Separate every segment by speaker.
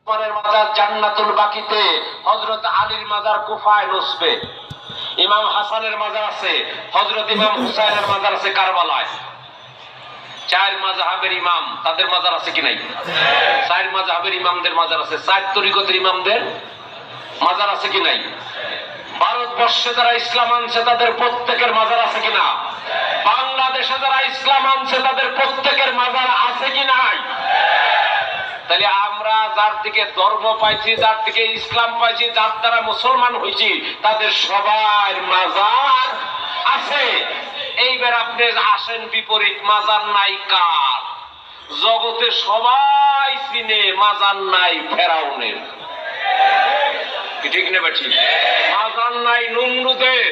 Speaker 1: মাজার জান্নাতুল বাকিতে, হযরত আলীর মাজার কুফায় নসবে, ইমাম হাসানের মাজার আছে, হযরত ইমাম হুসাইনের মাজার আছে কারবালায়। চার মাযহাবের ইমাম তাদের মাজার আছে কি নাই? চার মাযহাবের ইমামদের মাজার আছে, চার তরিকতের ইমামদের মাজার আছে কি নাই? ভারতবর্ষে যারা ইসলাম আনছে তাদের প্রত্যেকের মাজার আছে কিনা? বাংলাদেশে যারা ইসলাম আনছে তাদের প্রত্যেকের মাজার আছে কি নাই? তাহলে আমরা যার থেকে ধর্ম পাইছি, যার থেকে ইসলাম পাইছি, যার দ্বারা মুসলমান হয়েছি, তাদের সবার মাজার আছে। এইবার আপনি আসেন বিপরীত, মাজার নাই কার? জগতে সবাই চিনে মাজার নাই ফেরাউনের, ঠিক না ঠিক? মাজার নাই নমরুদের,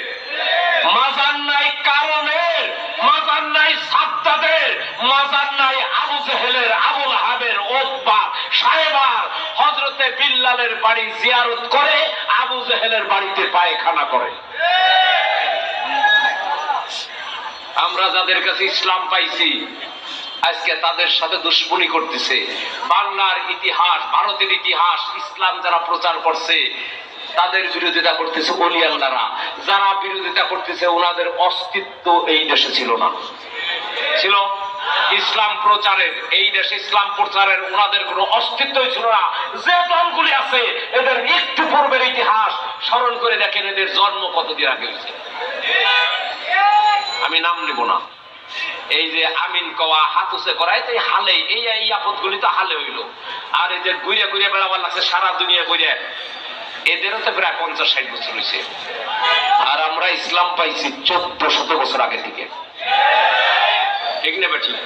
Speaker 1: মাজার নাই কারণের, মাজার নাই সাদ্দাদের, মাজার নাই আবু জেহেলের, আবু লাহাবের, উতবা, সাহেবার। হযরতে বিল্লালের বাড়ি জিয়ারত করে, আবু জেহেলের বাড়িতে পায়খানা করে। আমরা যাদের কাছে ইসলাম পাইছি আজকে তাদের সাথে দুশ্মনী করতেছে। বাংলার ইতিহাস, ভারতের ইতিহাস ইসলাম যারা প্রচার করছে তাদের বিরোধিতা করতেছে ওলি আল্লাহরা। যারা বিরোধিতা করতেছে ওনাদের অস্তিত্ব এই দেশে ছিল না। ছিল ইসলাম প্রচারের, এই দেশে ইসলাম প্রচারের ওনাদের কোনো অস্তিত্বই ছিল না। যে দলগুলি আছে এদের একটু পূর্বের ইতিহাস স্মরণ করে দেখেন, এদের জন্ম কতদিন আগে হয়েছে। আমি নাম নিব না। এই যে আমিন কওয়া, হাতুসে করায়, এই হালে এই আপদগুলি তো হালে হইল। আর এই যে ঘুরে ঘুরে বেড়াবার লাগছে সারা দুনিয়া ঘুরে, এদেরও তো প্রায় 50-60 বছর হয়েছে। আর আমরা ইসলাম পাইছি 1400 বছর আগে থেকে, ঠিক না ঠিক?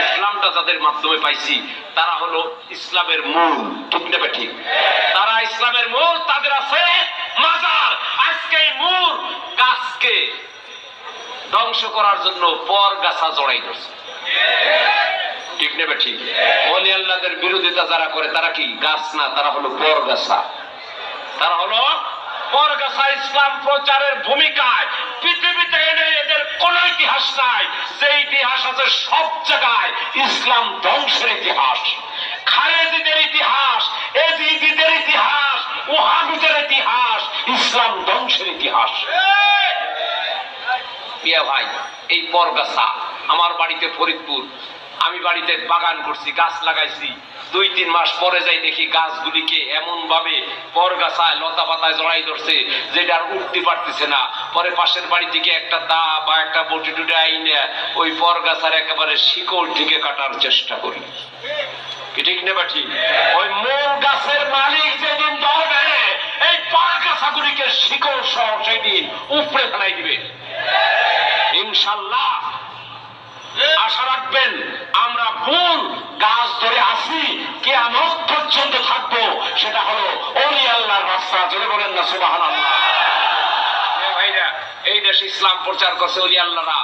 Speaker 1: ইসলামটা যাদের মাধ্যমে পাইছি তারা হলো ইসলামের মূল, ঠিক না ঠিক? তারা ইসলামের মূল, তাদের আছে মাজার। আজকে মূল গাছকে ধ্বংস করার জন্য পর গাছা জড়াই ধরছে, ঠিক না ঠিক? ওলি আল্লাহদের বিরোধিতা যারা করে তারা কি গাছ না, তারা হলো পর গাছা। তারা হলো পরগাছা। ইসলাম প্রচারের ভূমিকায় পৃথিবীতে এনে এদের কোন ইতিহাস নাই। যে ইতিহাস আছে সব জায়গায় ইসলাম ধ্বংসের ইতিহাস, খারেজিদের ইতিহাস, এজিদিদের ইতিহাস, ওহাবিদের ইতিহাস, ইসলাম ধ্বংসের ইতিহাস। প্রিয় ভাই, এই পরগাছা আমার বাড়িতে ফরিদপুর, আমি বাড়িতে বাগান করছি, গাছ লাগাইছি। 2-3 মাস পরে যাই দেখি গাছগুলিকে এমন ভাবে পরগাছায় লতা পাতায় জড়াই ধরছে যেটা আর উঠতে পারতেছে না। পরে পাশের বাড়ি থেকে একটা দা বা একটা বটি টুটি আইনে ওই পরগাছার একেবারে শিকড় থেকে কাটার চেষ্টা করি, ঠিক না ঠিক? ওই মূল গাছের মালিক যেদিন ধরবে এই পরগাছাগুলিকে শিকড় সহ সেদিন উপড়ে ফেলাই দিবে ইনশাআল্লাহ। আশা রাখবেন আমরা মূল গাছ ধরে আছি, কিয়ামত পর্যন্ত থাকবো। সেটা হলো ওলি আল্লাহর রাস্তা। জোরে বলেন না সুবহানাল্লাহ। ভাইরা, এই দেশে ইসলাম প্রচার করছে ওলি আল্লাহরা,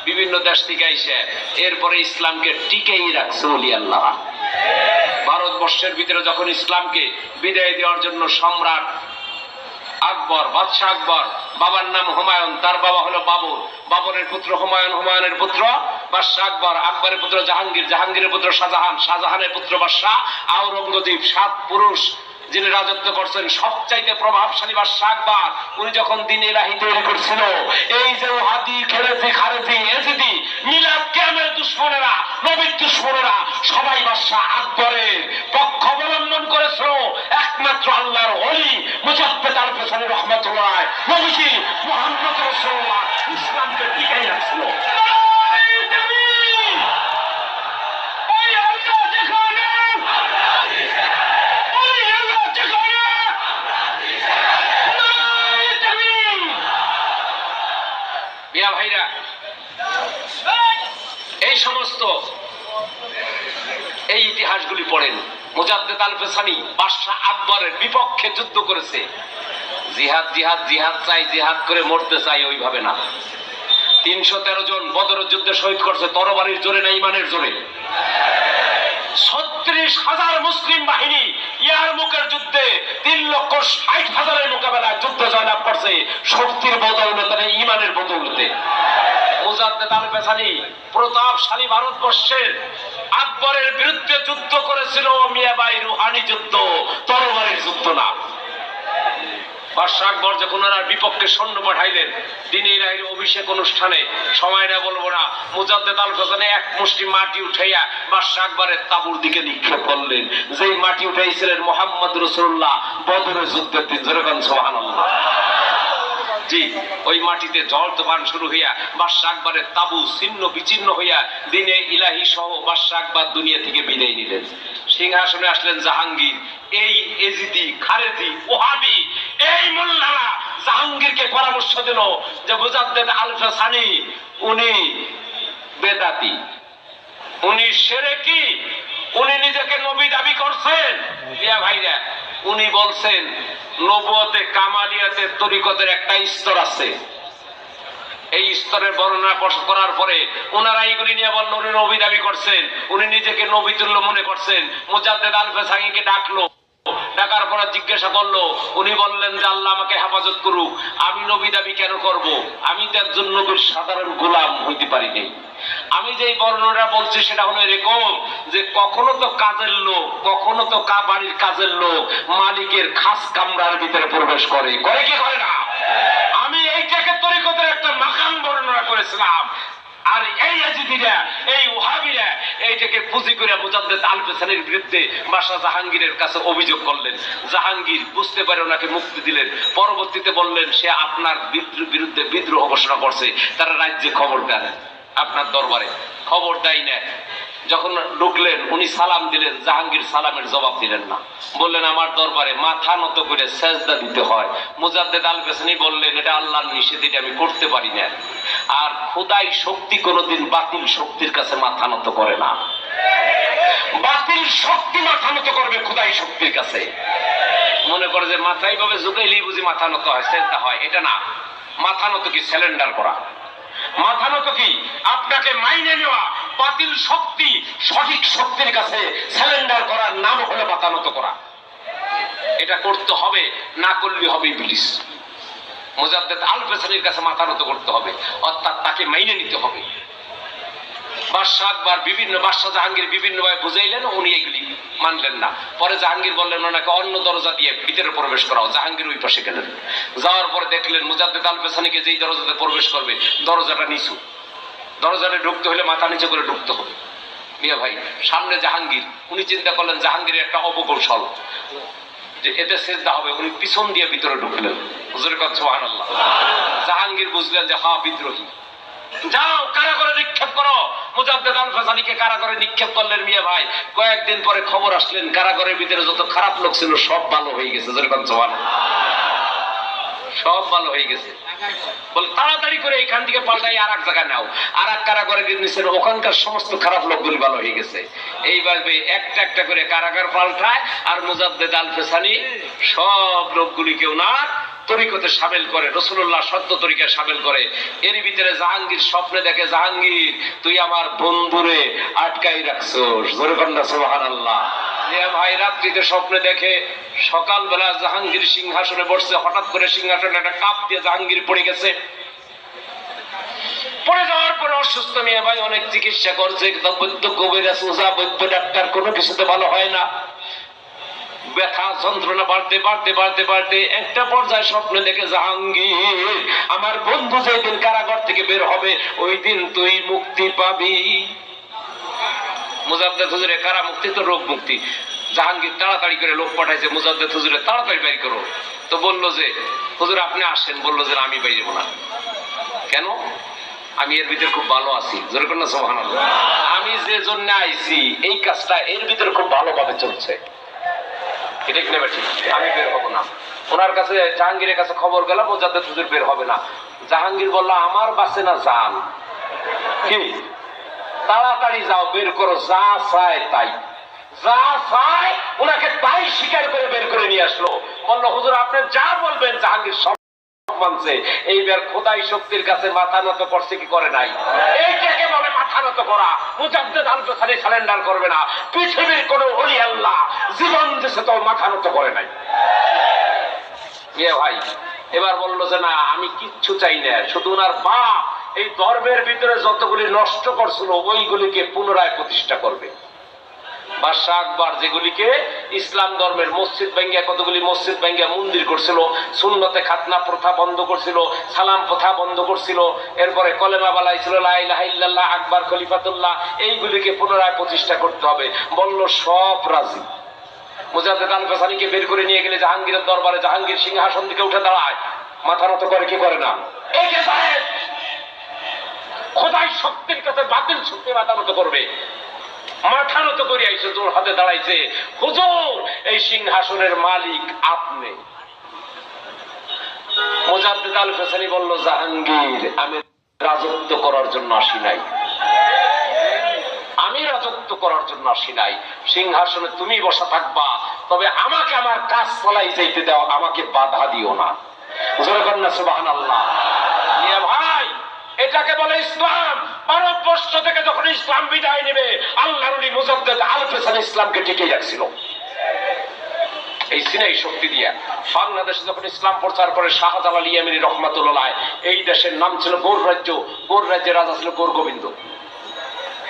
Speaker 1: বিভিন্ন দেশ থেকে এসে। এরপরে ইসলামকে টিকেই রাখছে ওলি আল্লাহরা। ভারতবর্ষের ভিতরে যখন ইসলামকে বিদায় দেওয়ার জন্য সম্রাট আকবর, বাদশাহ আকবর, বাবার নাম হুমায়ুন, তার বাবা হলো বাবর, বাবরের পুত্র হুমায়ুন, হুমায়ুনের পুত্র বাদশাহ আকবর, আকবরের পুত্র জাহাঙ্গীর, জাহাঙ্গীরের পুত্র শাহজাহান, শাহজাহানের পুত্র বাদশাহ আওরঙ্গজেব। 7 পুরুষ যিনি রাজত্ব করছেন, সবচাইতে প্রভাবশালী বাদশাহ আকবর। উনি যখন দিন ইলাহি তৈরি করছিল, এই যে ওহাদি, খেরেজি, খারেজি, এজিদি, মিলাদ কিয়ামের দুশমনেরা, নবীর দুশমনেরা সবাই বাদশাহ আকবরের পক্ষ অবলম্বন করেছিল। একমাত্র আল্লাহর ওলি মুজাদ্দেদ আল-ফিসানি রাহমাতুল্লাহ নবীজি মুহাম্মদ রাসূলুল্লাহ ইসলামকে টিকাই রাখছিল। ভাইরা, এই সমস্ত এই ইতিহাসগুলি পড়েন। মুজাদ্দেদ আল-ফিসানি বাদশাহ আকবরের বিপক্ষে যুদ্ধ করেছে। জিহাদ জিহাদ জিহাদ চাই, জিহাদ করে মরতে চাই, ওইভাবে না। 313 জন বদরের যুদ্ধে শহীদ করছে, তরবারির জোরে না ইমানের জোরে? 36,000 মুসলিম বাহিনী ইয়ারমুকের যুদ্ধে 3,60,000 মোকাবেলায় যুদ্ধ জয়লাভ করছে শক্তির বদৌলতে, ইমানের বদৌলতে। মুজাদ্দেদ আল পেছানি প্রতাপশালী ভারতবর্ষের আকবরের বিরুদ্ধে যুদ্ধ করেছিল মিয়াবাই রুহানি যুদ্ধ, তরবারির যুদ্ধ না। বাদশাহ আকবর যখন ওনার বিপক্ষে সৈন্য পাঠাইলেন দিনের অভিষেক অনুষ্ঠানে, সময়টা বলবো না, মুজাদ্দেদ আল পেছানি এক মুষ্টি মাটি উঠাইয়া বাদশাহ আকবরের তাঁবুর দিকে নিক্ষেপ করলেন, যেই মাটি উঠাইছিলেন মুহাম্মদ রাসূলুল্লাহ বদরের যুদ্ধের দিন। জোরে বলেন সুবহানাল্লাহ। জি, ওই মাটিতে ঝড় তুফান শুরু হইয়া বাদশাহ আকবরের তাবু ছিন্ন বিচ্ছিন্ন হইয়া দিনে ইলাহি সহ বাদশাহ আকবর দুনিয়া থেকে বিদায় নিলেন। সিংহাসনে আসলেন জাহাঙ্গীর। এই এজিদি, খারেজি, ওহাবি এই মোল্লারা জাহাঙ্গীরকে পরামর্শ দিল যে মুজাদ্দেদ আল পেছানি উনি বেদাতি, উনি শিরকি, উনি নিজেকে নবী দাবি করছেন। ইয়া ভাইরা, উনি বলছেন নবুয়তে কামালিয়াতের তরিকতের একটা স্তর আছে, এই স্তরের বর্ণনা করার পরে ওনারা এইগুলি নিয়ে বলল উনি নবী দাবি করছেন, উনি নিজেকে নবী তুল্য মনে করছেন। মুজাদ্দেদ আল পেছানিকে ডাকলো, ডাকার পরে জিজ্ঞাসা করলো, উনি বললেন যে আল্লাহ আমাকে হেফাজত করুক, আমি নবী দাবি কেন করব? আমি তো একজন নবীর সাধারণ গোলাম হইতে পারি নাই। আমি যে বর্ণনা বলছি সেটা হলো এরকম যে কখনো তো কাজের লোক, কখনো তো বাড়ির কাজের লোক মালিকের খাস কামরার ভিতরে প্রবেশ করে, করে কি করে না? আমি এইটাকে তরিকতের একটা মাকাম বর্ণনা করেছিলাম। আর এই ইয়াজিদিরা, এই ওহাবিরা এইটাকে পুঁজি করে মুজাদ্দেদ আল পেছানির বিরুদ্ধে বাদশাহ জাহাঙ্গীরের কাছে অভিযোগ করলেন। জাহাঙ্গীর বুঝতে পারে ওনাকে মুক্তি দিলেন। পরবর্তীতে বললেন সে আপনার বিরুদ্ধে বিদ্রোহ ঘোষণা করছে, তারা রাজ্যে খবর দেন, আপনার দরবারে খবর দেয় না। যখন ঢুকলেন উনি সালাম দিলেন, জাহাঙ্গীর সালামের জবাব দিলেন না, বললেন আমার দরবারে মাথা নত করে সেজদা দিতে হয়। মুজাদ্দেদ আল পেছানি বললেন এটা আল্লাহর নিষেধ, এটা আমি করতে পারি না। আর খোদাই শক্তি কোনোদিন বাতিল শক্তির কাছে মাথা নত করে না। বাতিল শক্তি মাথা নত করবে খোদাই শক্তির কাছে। মনে করে যে মাথায় ভাবে ঝুঁকাইলেই বুঝি মাথা নত হয়, সেজদা হয়, এটা না। মাথা নত কি স্যালেন্ডার করা, মাথা নত কি আপনাকে মাইনে নেওয়া। বাতিল শক্তি সঠিক শক্তির কাছে স্যালেন্ডার করার নাম হলো মাথা নত করা। এটা করতে হবে, না করলে হবে ইবলিস। মুজাদ্দেদ আল পেছানির কাছে মাথা নত করতে হবে, অর্থাৎ তাকে মাইনে নিতে হবে। বাদশাহ আকবর বাদশাহ জাহাঙ্গীর বিভিন্নভাবে বুঝাইলেন, উনি এগুলি মানলেন না। পরে জাহাঙ্গীর বললেন ওনাকে অন্য দরজা দিয়ে ভিতরে প্রবেশ করাও। জাহাঙ্গীর ওই পাশে গেলেন। যাওয়ার পরে দেখলেন মুজাদ্দেদ আল পেছানিকে যেই দরজাতে প্রবেশ করবে দরজাটা নিচু, দরজাটা ঢুকতে হলে মাথা নিচে করে ঢুকতে হবে। মিয়া ভাই, সামনে জাহাঙ্গীর, উনি চিন্তা করলেন জাহাঙ্গীরের একটা অপকৌশল যে এতে সেজদা হবে, উনি পিছন দিয়ে ভিতরে ঢুকলেন। হুজুর কথা সুবহানাল্লাহ। জাহাঙ্গীর বুঝলেন যে হ্যাঁ বিদ্রোহী, যাও কারাগারে নিক্ষেপ করো। মুজাদ্দেদ আল পেছানিকে কারাগারে নিক্ষেপ করলেন। মিয়া ভাই, কয়েকদিন পরে খবর আসলেন কারাগারের ভিতরে যত খারাপ লোক ছিল সব ভালো হয়ে গেছে। সব ভালো হয়ে গেছে। বলে তাড়াতাড়ি করে এখান থেকে পাল্টাই আর এক জায়গায় নাও। আর এক কারাগারে নিয়েছেন, ওখানকার সমস্ত খারাপ লোকগুলি ভালো হয়ে গেছে। এইভাবে একটা একটা করে কারাগার পাল্টায় আর মুজাদ্দেদ আল পেছানি সব লোকগুলিকে ওনার তরিকতে শামিল করে, রাসূলুল্লাহ সত্য তরিকায় শামিল করে। এর ভিতরে জাহাঙ্গীর স্বপ্নে দেখে, জাহাঙ্গীর তুই আমার বন্ধুরে আটকাই রাখছস। জোরে বলেন না সুবহানাল্লাহ। ভাই রাত্রিতে স্বপ্নে দেখে সকালবেলা জাহাঙ্গীর সিংহাসনে বসছে, হঠাৎ করে সিংহাসনে একটা কাপ দিয়ে জাহাঙ্গীর পড়ে গেছে। পড়ে যাওয়ার পরে অসুস্থ মেয়ে ভাই, অনেক চিকিৎসা করছে, বৈদ্য কবিরাজ ওঝা বৈদ্য ডাক্তার কোনো কিছুতে ভালো হয় না। ব্যথা যন্ত্রণা বাড়তে বাড়তে বাড়তে বাড়তে একটা পর্যায়ে স্বপ্নে দেখে জাহাঙ্গীর আমার বন্ধু যেদিন কারাগার থেকে বের হবে ওই দিন তুই মুক্তি পাবি। মুজাদ্দেদ হুজুরের কারা মুক্তি তো রোগ মুক্তি। জাহাঙ্গীর তাড়াতাড়ি করে লোক পাঠাইছে, মুজাদ্দেদ হুজুরে তাড়াতাড়ি বের করো। তো বললো যে হুজুর আপনি আসেন। বললো যে আমি বাইরে না। কেন? আমি এর ভিতরে খুব ভালো আছি। জোরে করেন না সুবহানাল্লাহ। আমি যে জন্য আইছি এই কাজটা এর ভিতরে খুব ভালোভাবে চলছে, এটা কি নেবে ঠিক, আমি বের হবো না। ওনার কাছে জাহাঙ্গীরের কাছে খবর গেল মুজাদ্দেদ হুজুর বের হবে না। জাহাঙ্গীর বলল আমার বাসে না যান, কি তাড়াতাড়ি যাও, বের করো, যা চায় তাই, যা চায় ওনাকে তাই স্বীকার করে বের করে নিয়ে আসলো। বললো হুজুর আপনি যা বলবেন। জাহাঙ্গীর সব মানছে। এইবার খোদাই শক্তির কাছে মাথা নত করছে কি করে নাই? এইটাকে বলে মাথা মাথা নত করা। মুজাদ্দেদ আল বুখারী সারেন্ডার করবে না। পৃথিবীর কোন ওলি আল্লাহ জীবন দিছে তো মাথা নত করে নাই। ভাই এবার বললো যে না আমি কিচ্ছু চাই না, শুধু ওনার বাপ এই ধর্মের ভিতরে যতগুলি নষ্ট করছিল ওইগুলিকে পুনরায় প্রতিষ্ঠা করবে। বাদশাহ আকবর যেগুলিকে ইসলাম ধর্মের মসজিদ ভাঙ্গিয়া, কতগুলি মসজিদ ভাঙ্গিয়া মন্দির করছিল, সুন্নতে খাতনা প্রথা বন্ধ করছিল, সালাম প্রথা বন্ধ করছিল, এরপরে কলেমা বালাইছিল লা ইলাহা ইল্লাল্লাহ আকবর খলিফাতুল্লাহ, এইগুলিকে পুনরায় প্রতিষ্ঠা করতে হবে। বলল সব রাজি। মুজাদ্দেদ আল ফেসানিকে বের করে নিয়ে গেলে জাহাঙ্গীরের দরবারে, জাহাঙ্গীর সিংহাসন থেকে উঠে দাঁড়ায়, মাথা নত করে কি করে না? একে সাহেব খোদাই শক্তির কাছে বাতিল শক্তি মাথা নত করবে। মাথা নত করে আইসে, জোর হাতে দাঁড়াইছে, হুজুর এই সিংহাসনের মালিক আপনি। মুজাদ্দেদ আল ফেসানি বলল জাহাঙ্গীর আমি রাজত্ব করার জন্য আসি নাই, আমি রাজত্ব করার জন্য আসি নাই। সিংহাসনে তুমি বসা থাকবা, তবে আমাকে আমার কাজ চালাই যাইতে দাও, আমাকে বাধা দিও না। সুবহানাল্লাহ। ভাই এটাকে বলে ইসলাম। ভারতবর্ষ থেকে যখন ইসলাম বিদায় নেবে, আল্লাহর ওলি মুজাদ্দেদ আল ফেসানি ইসলামকে টিকিয়ে রাখছিল এই সিনাই শক্তি দিয়া। বাংলাদেশে যখন ইসলাম প্রচার করে শাহজালাল ইয়ামানী রহমাতুল্লাহ, এই দেশের নাম ছিল গৌর রাজ্য। গৌর রাজ্যের রাজা ছিল গৌর গোবিন্দ।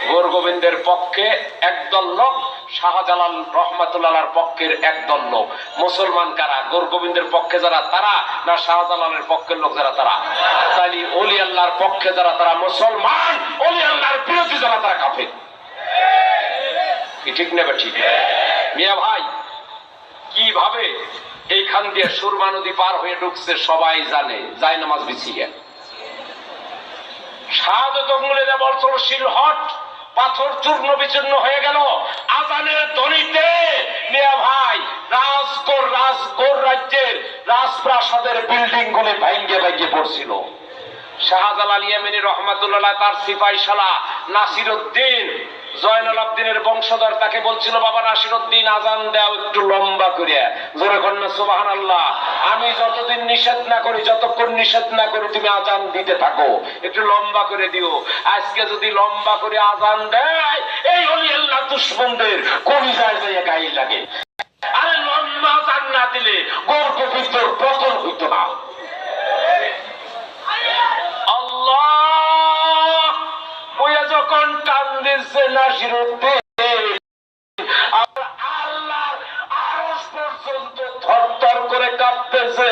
Speaker 1: গৌর গোবিন্দের পক্ষে একদল লোক, শাহজালাল রহমাতুল্লাহর পক্ষের একদল লোক। মুসলমান কারা? গৌর গোবিন্দের পক্ষে যারা তারা, না শাহজালালের পক্ষের লোক যারা তারা? তাইলে ওলি আল্লাহর পক্ষে যারা তারা মুসলমান, ওলি আল্লাহর বিরোধী যারা তারা কাফের। ঠিক নেবে? ঠিক মিয়া ভাই কিভাবে এইখান দিয়ে সুরমা নদী পার হয়ে ঢুকছে সবাই জানে, যায় নামাজ বিছিয়ে। শাহাদত অঙ্গুলে দেওয়ার চলো শিলহট, পাথর চূর্ণ বিচূর্ণ হয়ে গেল আজানের ধ্বনিতে। মিয়া ভাই গৌর রাজ্যের রাজপ্রাসাদের বিল্ডিং গুলি ভাঙ্গে ভাঙ্গে পড়ছিল। শাহজালাল ইয়ামানী রহমাতুল্লাহ তার সিপাহীশালা নাসিরউদ্দিন জয়নুল আবদিনের বংশধর, তাকে বলছিল বাবা নাসিরউদ্দিন আজান দাও একটু লম্বা করে, জোরে কন্যা সুবহানাল্লাহ। আমি যতদিন নিষেধ না করি, যতক্ষণ নিষেধ না করি তুমি আজান দিতে থাকো, একটু লম্বা করে দিও। আজকে যদি লম্বা করে আজান দেয়, এই ওলি আল্লাহ দুশমনদের কলিজায় যায় গায়ে লাগে। আরে লম্বা আজান না দিলে গৌর গোবিন্দর পতন হইতো না। আল্লাহ বইয়া যখন টান দিচ্ছে নাসিরউদ্দিন, আল্লাহর আরশ পর্যন্ত থরথর করে কাঁপতেছে।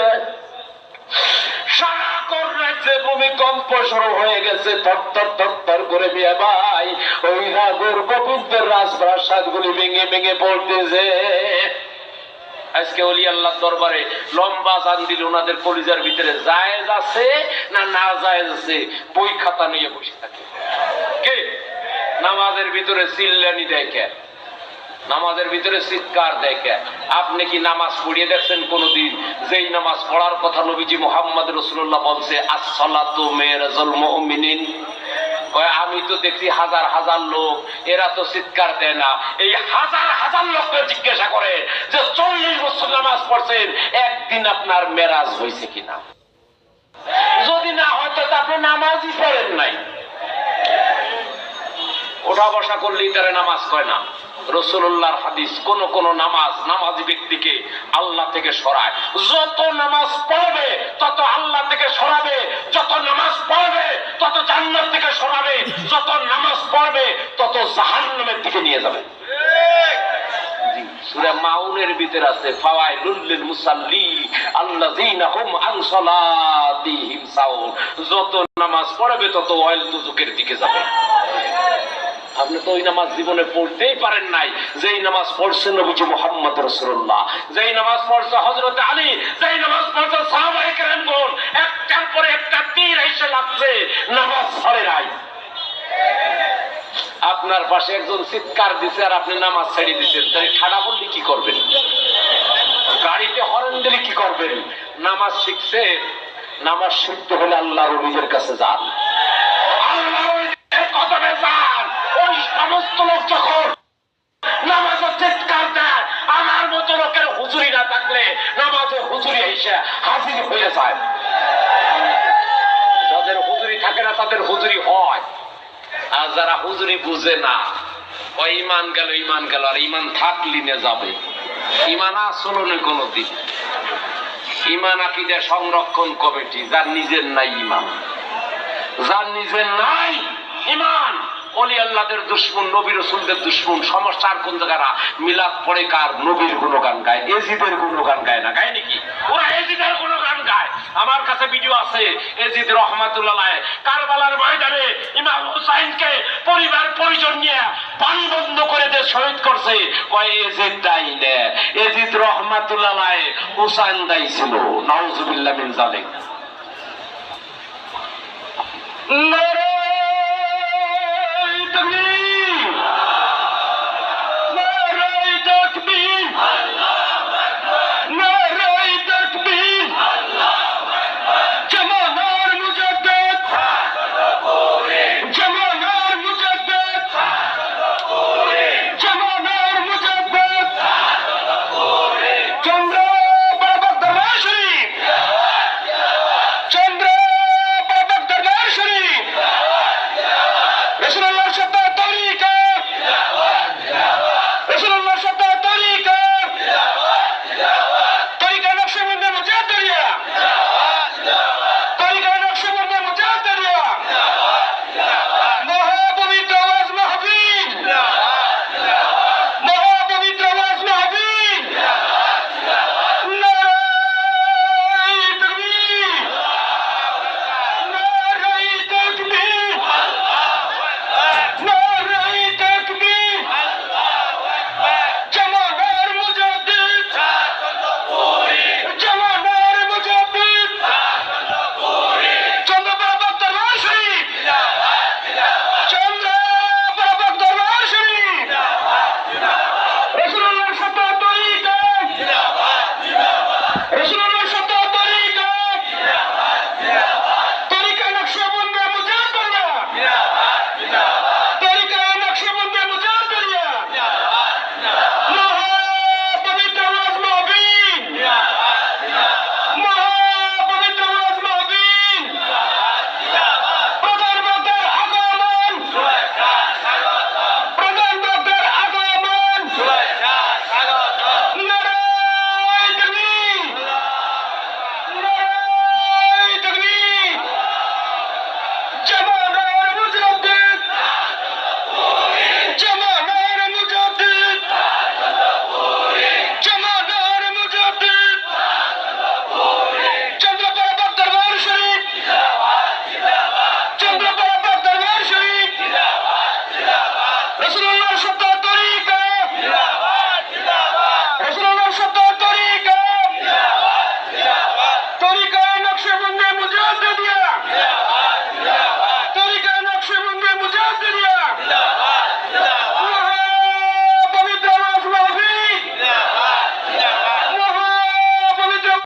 Speaker 1: সারা গৌর রাজ্যে ভূমিকম্প শুরু হয়ে গেছে, থরথর থরথর করে। মিয়া ভাই ওই গৌর গোবিন্দের রাজপ্রাসাদ গুলি ভেঙে ভেঙে পড়তেছে। আজকে ওলি আল্লাহর দরবারে লম্বা আজান দিলে ওনাদের কলিজার ভিতরে জায়েজ আছে না না জায়েজ আছে বই খাতা নিয়ে বসে থাকে। কে নামাজের ভিতরে চিল্লানি দেখে, নামাজের ভিতরে চিৎকার দেখে। আপনি কি নামাজ পড়িয়ে দেখছেন কোনদিন যেই নামাজ পড়ার কথা নবীজি মুহাম্মদ রাসূলুল্লাহ বলছে আস-সালাতু মিরাজুল মুমিনিন? আমি তো দেখছি হাজার হাজার লোক, এরা তো চিৎকার দেয় না। এই হাজার হাজার লোককে জিজ্ঞাসা করে যে 40 বছর নামাজ পড়ছেন, একদিন আপনার মেরাজ হয়েছে কিনা? যদি না হয় তো আপনি নামাজই পড়েন নাই। ওঠা বসা করলেই তারা নামাজ কয় না। রাসূলুল্লাহর হাদিস, কোন কোন নামাজ নামাজি ব্যক্তিকে আল্লাহ থেকে সরায়। যত নামাজ পড়বে তত আল্লাহ থেকে সরাবে, যত নামাজ পড়বে তত জান্নাত থেকে সরাবে, যত নামাজ পড়বে তত জাহান্নামের দিকে নিয়ে যাবে। সূরা মাউনের ভিতর আছে ফাওয়াইলুল লিল মুসাল্লি আল্লাযিনা হুম আন সালাতিহিম সাহুন। যত নামাজ পড়বে তত ওয়াইল দুজুকের দিকে যাবে। আপনি তো ওই নামাজ জীবনে পড়তেই পারেন নাই যেই নামাজ পড়ছেন নবীজি মুহাম্মদ রাসূলুল্লাহ, যেই নামাজ পড়ছে হযরত আলী, যেই নামাজ পড়ছে সাহাবায়ে কেরামগণ। একটার পরে একটা তীর এসে লাগছে, নামাজ পড়ে নাই। আপনার পাশে একজন চিৎকার দিছে আর আপনি নামাজ ছেড়ে দিচ্ছেন, তাই ঠাড়া বললে কি করবেন? গাড়িতে হরেন দিলে কি করবেন? নামাজ শিখছে, নামাজ শিখতে হলে আল্লাহর ওলিদের কাছে যান, আল্লাহর ওলিদের কদমে যান। ওই সমস্ত লোক যখন নামাজে চিৎকার দেয়, আমার মতো লোকের হুজুরি না থাকলে নামাজে হুজুরি এসে হাজির হয়ে যায়। যাদের হুজুরি থাকে না তাদের হুজুরি হয়। আর যারা হুজুরি বুঝে না, ওই ইমান গেল, আর ইমান থাকলি না যাবে। ইমান আসলো না কোনদিন। ইমান আকীদা সংরক্ষণ কমিটি, যার নিজের নাই ইমান, যার নিজের নাই ইমান, ওলি আল্লাহদের দুশমন, নবী রাসূলদের দুশমন। সমস্যার কোন জায়গায়? মিলাদ পড়ে কার? নবীর গুণগান গায়, এজিদের গুণগান গায় না, গায় নাকি? ওরা এজিদের গুণগান গায়। আমার কাছে ভিডিও আছে, এজিদ রহমাতুল্লাহ আলাইহি কারবালার ময়দানে ইমাম হুসাইনকে পরিবার পরিজন নিয়ে পানি বন্ধ করে দিয়ে শহীদ করছে। কয় এজিদ দায়ী না, এজিদ রহমাতুল্লাহ আলাইহি হুসাইন দায়ী ছিল। নাউজুবিল্লাহ মিন যালিক। নারে